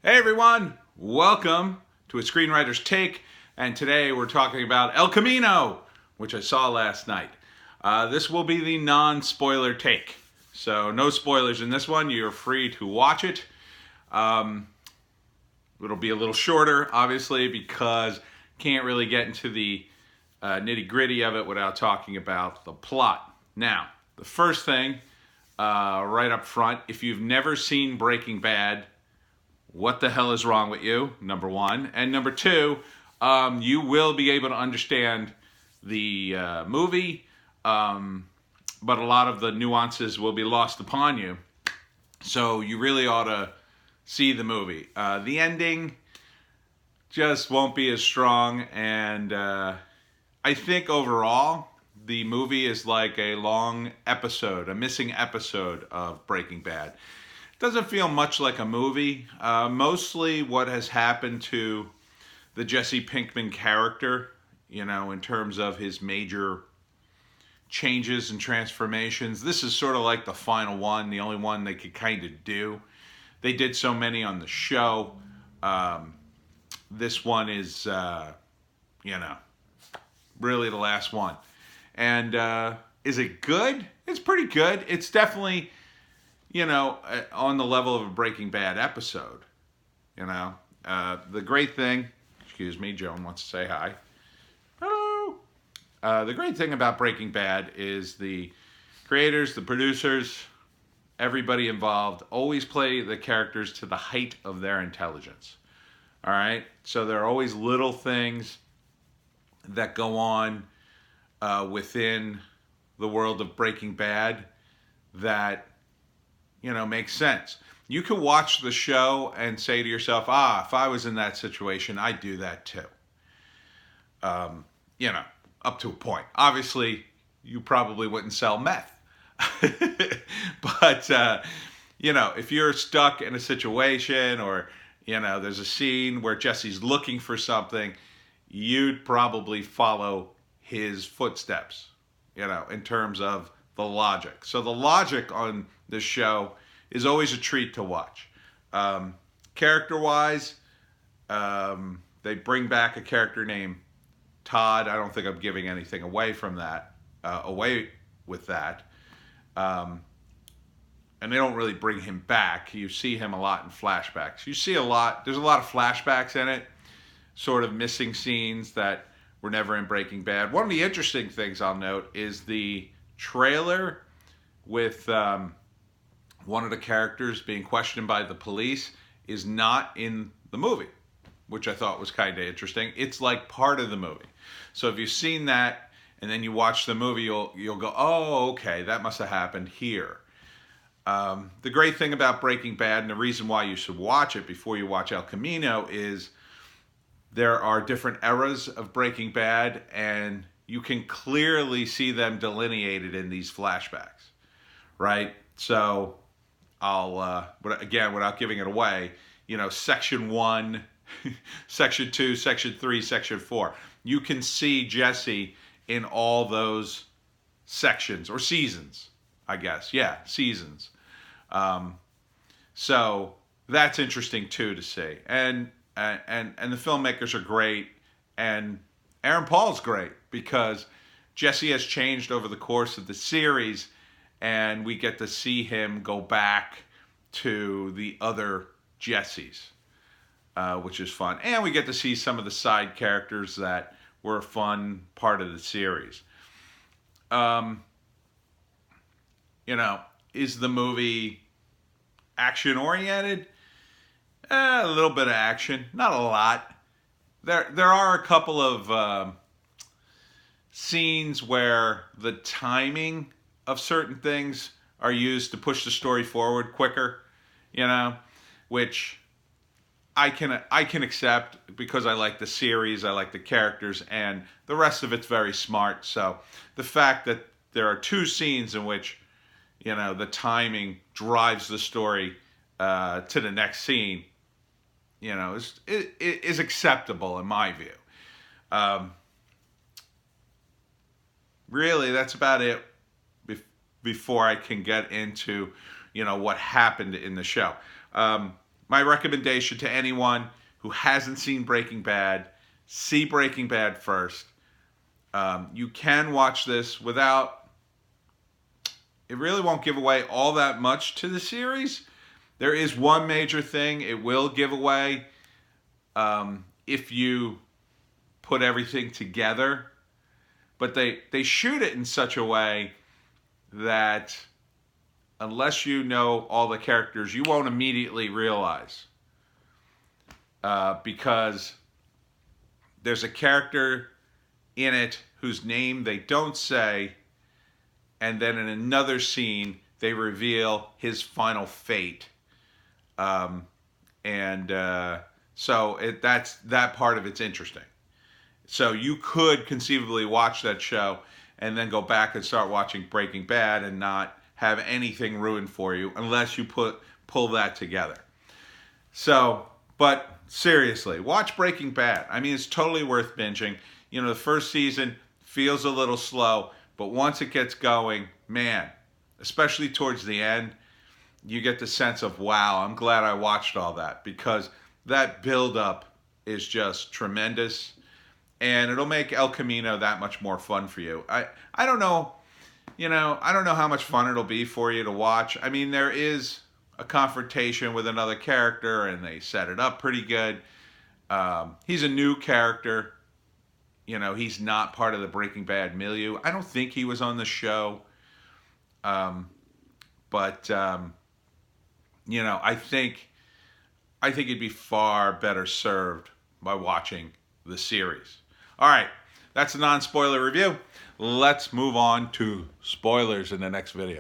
Hey everyone, welcome to a Screenwriter's Take, and today we're talking about El Camino, which I saw last night. This will be the non-spoiler take, so no spoilers in this one. You're free to watch it. Um, it'll be a little shorter, obviously, because can't really get into the nitty-gritty of it without talking about the plot. Now, the first thing, right up front, if you've never seen Breaking Bad, what the hell is wrong with you? Number one. And number two, you will be able to understand the movie, but a lot of the nuances will be lost upon you. So you really ought to see the movie. The ending just won't be as strong, and I think overall, the movie is like a long episode, a missing episode of Breaking Bad. Doesn't feel much like a movie. Mostly what has happened to the Jesse Pinkman character, in terms of his major changes and transformations. This is sort of like the final one, the only one they could kind of do. They did so many on the show. This one is, really the last one. And is it good? It's pretty good. It's definitely on the level of a Breaking Bad episode. The great thing, excuse me, Joan wants to say hi. Hello. The great thing about Breaking Bad is the creators, the producers, everybody involved always play the characters to the height of their intelligence. All right? So there are always little things that go on within the world of Breaking Bad that makes sense. You can watch the show and say to yourself, if I was in that situation, I'd do that too. Up to a point. Obviously, you probably wouldn't sell meth. But, if you're stuck in a situation or, there's a scene where Jesse's looking for something, you'd probably follow his footsteps, in terms of the logic. So the logic on this show is always a treat to watch. Character-wise, they bring back a character named Todd. I don't think I'm giving anything away from that. Away with that. And they don't really bring him back. You see him a lot in flashbacks. There's a lot of flashbacks in it, sort of missing scenes that were never in Breaking Bad. One of the interesting things I'll note is the trailer with one of the characters being questioned by the police is not in the movie, which I thought was kind of interesting. It's like part of the movie. So if you've seen that and then you watch the movie, you'll go, oh, okay, that must have happened here. The great thing about Breaking Bad, and the reason why you should watch it before you watch El Camino, is there are different eras of Breaking Bad, and you can clearly see them delineated in these flashbacks, right? So but again, without giving it away, section 1, section 2, section 3, section 4. You can see Jesse in all those sections or seasons, I guess. Yeah, seasons. So that's interesting too to see. And the filmmakers are great, and Aaron Paul's great because Jesse has changed over the course of the series, and we get to see him go back to the other Jessies, which is fun. And we get to see some of the side characters that were a fun part of the series. Is the movie action-oriented? A little bit of action, not a lot. There are a couple of scenes where the timing of certain things are used to push the story forward quicker, which I can accept because I like the series, I like the characters, and the rest of it's very smart. So the fact that there are two scenes in which the timing drives the story to the next scene, is acceptable in my view. Really, that's about it before I can get into, what happened in the show. my recommendation to anyone who hasn't seen Breaking Bad, see Breaking Bad first. You can watch this without, it really won't give away all that much to the series. There is one major thing it will give away if you put everything together. But they shoot it in such a way that unless you know all the characters, you won't immediately realize. Because there's a character in it whose name they don't say, and then in another scene, they reveal his final fate. So that's that part of it's interesting. So you could conceivably watch that show and then go back and start watching Breaking Bad and not have anything ruined for you unless you pull that together. So, but seriously, watch Breaking Bad. I mean, it's totally worth binging. You know, the first season feels a little slow, but once it gets going, man, especially towards the end, you get the sense of, wow, I'm glad I watched all that, because that build-up is just tremendous, and it'll make El Camino that much more fun for you. I don't know, I don't know how much fun it'll be for you to watch. I mean, there is a confrontation with another character, and they set it up pretty good. He's a new character. He's not part of the Breaking Bad milieu. I don't think he was on the show. But I think you'd be far better served by watching the series. All right, that's a non-spoiler review. Let's move on to spoilers in the next video.